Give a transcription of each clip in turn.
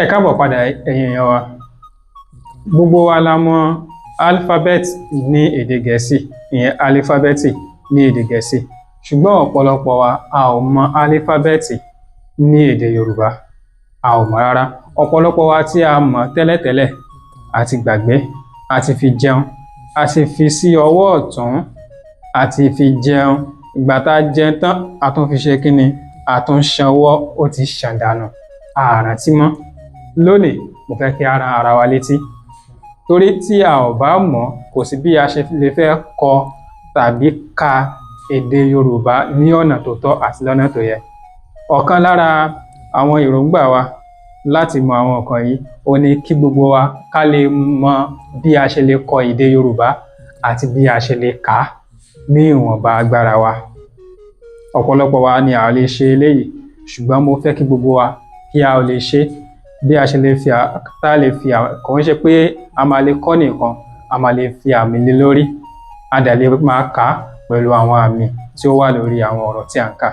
Ẹ káàbọ̀ padà ẹ̀yin èèyàn wa. Gbogbo wa la mọ̀ alphabet ní èdè Gẹ̀ẹ́sì, ìyẹn alifábẹ́ẹ̀tì ní èdè Gẹ̀ẹ́sì. Ṣùgbọ́n ọ̀pọ̀lọpọ̀ wa a ò mọ̀ alifábẹ́ẹ̀tì ní èdè Yorùbá. A ò mọ̀ rárá. Ọ̀pọ̀lọpọ̀ wa tí a mọ̀ tẹ́lẹ̀tẹ́lẹ̀ a ti gbàgbé, a ti fi jẹun, a ti fi sí ọwọ́ ọ̀tún, a ti fi jẹun. Ìgbà tá a jẹun tán, a tún fi ṣe kíni? A tún ṣanwọ́, ó ti ṣàn dànù. A rántí mọ́. Lónìí, mo fẹ́ kí a rán ara wa létí. Torí tí a ò bá mọ̀, kò sí bí a ṣe lè fẹ́ kọ tàbí ka èdè Yorùbá ní ọ̀nà tó tọ́ àti lọ́nà tó yẹ. Ọ̀kan lára àwọn èròǹgbà wa láti mọ àwọn nǹkan yìí ó ní kí gbogbo wa ká lè mọ bí a ṣe lè kọ èdè Yorùbá àti bí a ṣe lè kà á ní ìwọ̀nba agbára wa. Ọ̀pọ̀lọpọ̀ wa ni a lè ṣe eléyìí, ṣùgbọ́n mo fẹ́ kí gbogbo wa kí a lè ṣe bí a ṣe lè fi kò ń ṣe pé a máa lè kọ́ nìkan, a máa lè fi àmì lé lórí. A dẹ̀ lè máa kà á pẹ̀lú àwọn àmì tí ó wà lórí àwọn ọ̀rọ̀ tí à ń kà.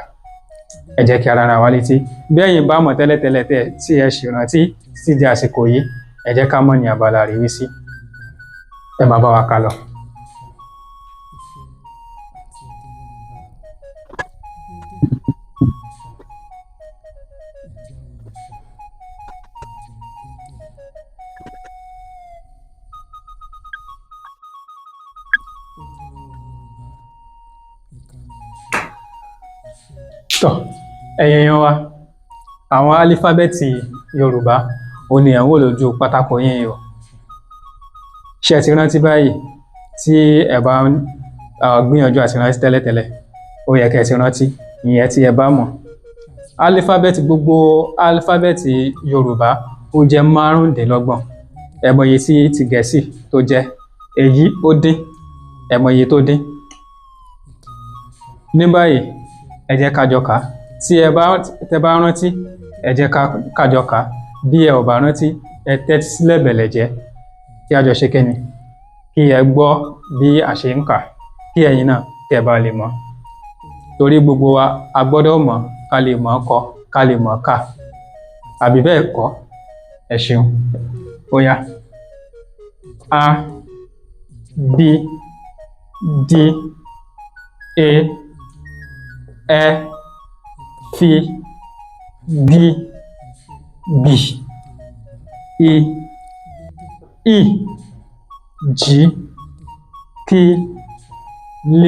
Ẹ jẹ́ kí a rán ara wa létí. Bí ẹ̀yin bá mọ̀ tẹ́lẹ̀tẹ́lẹ̀ tí ẹ sì rántí títí di àsìkò yìí, ẹ jẹ́ ká mọ̀ ní abala àríwísí. Ẹ máa bá wa kà lọ. Tọ́, ẹ̀yin èèyàn wa, àwọn alífábẹ́ẹ̀tì Yorùbá ó ní ẹ̀ ń wò lójú pátákó yín o. Ṣé ẹ ti rántí báyìí? Tí ẹ bá gbìyànjú àti rántí tẹ́lẹ̀tẹ́lẹ̀, ó yẹ kí ẹ ti rántí, ìyẹn tí ẹ bá mọ̀. Gbogbo alífábẹ́ẹ̀tì Yorùbá ó jẹ́ 25. Ẹ mọ iye tí ti Gẹ̀ẹ́sì tó jẹ́. Èyí ó dín, ẹ mọ iye tó dín. Ní báyìí, ẹ jẹ́ ká jọ kà á. Tí ẹ bá rántí, ẹ jẹ́ ká jọ kà á. Bí ẹ ò bá rántí, ẹ tẹ́tí sílẹ̀ bẹ̀lẹ̀ jẹ́ kí a jọ ṣe kíni? Kí ẹ gbọ́ bí a ṣe ń kà, kí ẹ̀yin náà kẹ́ bá lè mọ̀. Torí gbogbo wa a gbọ́dọ̀ mọ̀ ká lè mọ̀ kọ, ká lè mọ̀ kà. Àbí bẹ́ẹ̀ kọ́? Ẹ ṣeun. Ó yá. A, B, D, E, F, G, B, I, J, K, L,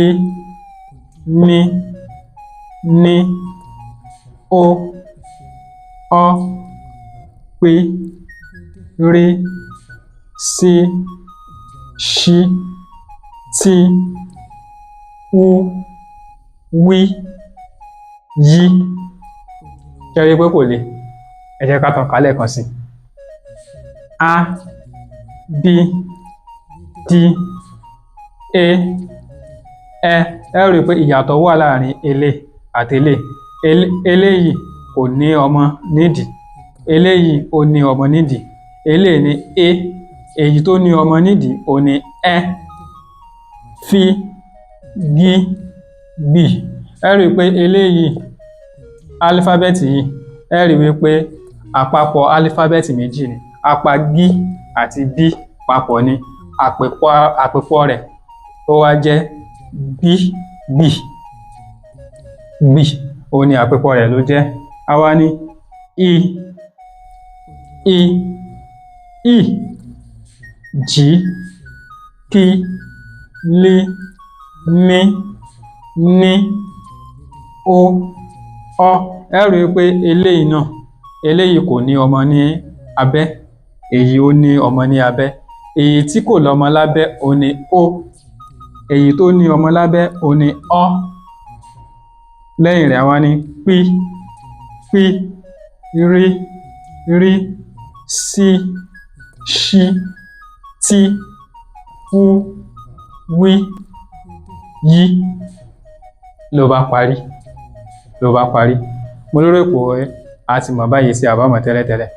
M, O, P, R, S, Ṣ, T, U, W, Y. Ṣé rí pé kò le? Ẹ jẹ́ ká tàn ká lẹ́ẹ̀kan sí. A, B, D, E, Ẹ rí pé ìyàtọ̀ wà láàrin elé àti elé. Eléyìí kò ní ọmọ nídìí, eléyìí ó ní ọmọ nídìí. Eléyìí ni E, èyí tó ní ọmọ nídìí ó ní Ẹ, F, G, B. Ẹ rí pé eléyìí alífábẹ́ẹ̀tì yìí, ẹ rí wípé àpapọ̀ alífábẹ́ẹ̀tì méjì ni. Apá G àti B papọ̀ ni. Àpèpọ̀ rẹ̀ ó wá jẹ́ B. Ó ní àpèpọ̀ rẹ̀ ló jẹ́. A wá ní I, J, K, L, M, O. Ẹ rí pé eléyìí kò ní ọmọ ní abẹ́, èyí ó ní ọmọ ní abẹ́. Èyí tí kò lọ́mọ lábẹ́ ó ní O, èyí tó ní ọmọ lábẹ́ ó ní Ọ. Lẹ́yìn rẹ̀ wá ní P, R, S, Ṣ, T, U, W, Y. Ló bá parí. Mo lérò pé a ti mọ̀ báyìí sí àbámọ̀ tẹ́lẹ̀tẹ́lẹ̀.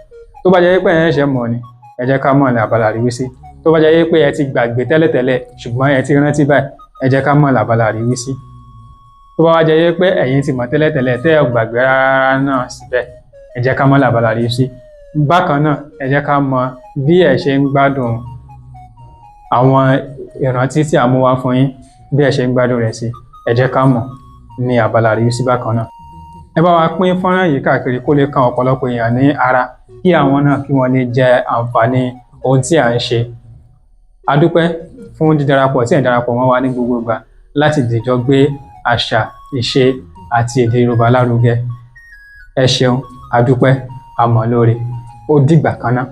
Tó bá jẹ́ pé ẹ̀yin ṣẹ̀ mọ̀ ni, ẹ jẹ́ ká mọ̀ ní abala àríwísí. Tó bá jẹ́ pé ẹ ti gbàgbé tẹ́lẹ̀tẹ́lẹ̀ ṣùgbọ́n ẹ ti rántí báyìí, ẹ jẹ́ ká mọ̀ ní abala àríwísí. Tó bá wá jẹ́ pé ẹ̀yin ti mọ̀ tẹ́lẹ̀tẹ́lẹ̀ tẹ́ ẹ gbàgbé rárá náà síbẹ̀, ẹ jẹ́ ká mọ̀ ní abala àríwísí. Bákan náà ẹ jẹ́ ká mọ bí ẹ ṣe ń gbádùn àwọn ìrántí tí a mú wá fún yín, bí ẹ ṣe ń gbádùn rẹ̀ sí, ẹ jẹ́ ká mọ̀ ní abala review sí bákan náà. Ẹ bá wa pín fọ́nrán yìí káàkiri kó lè kan ọ̀pọ̀lọpọ̀ èèyàn ní ara, kí àwọn náà kí wọ́n lè jẹ àǹfààní ohun tí à ń ṣe. A dúpẹ́ fún dídarapọ̀ tí ẹ̀ ń darapọ̀ mọ́ wa ní gbogbo ìgbà láti dìjọ gbé àṣà, ìṣe àti èdè Yorùbá lárugẹ. Ẹ ṣeun, a dúpẹ́, a mọ̀ lóore. Ó dìgbà kan náà.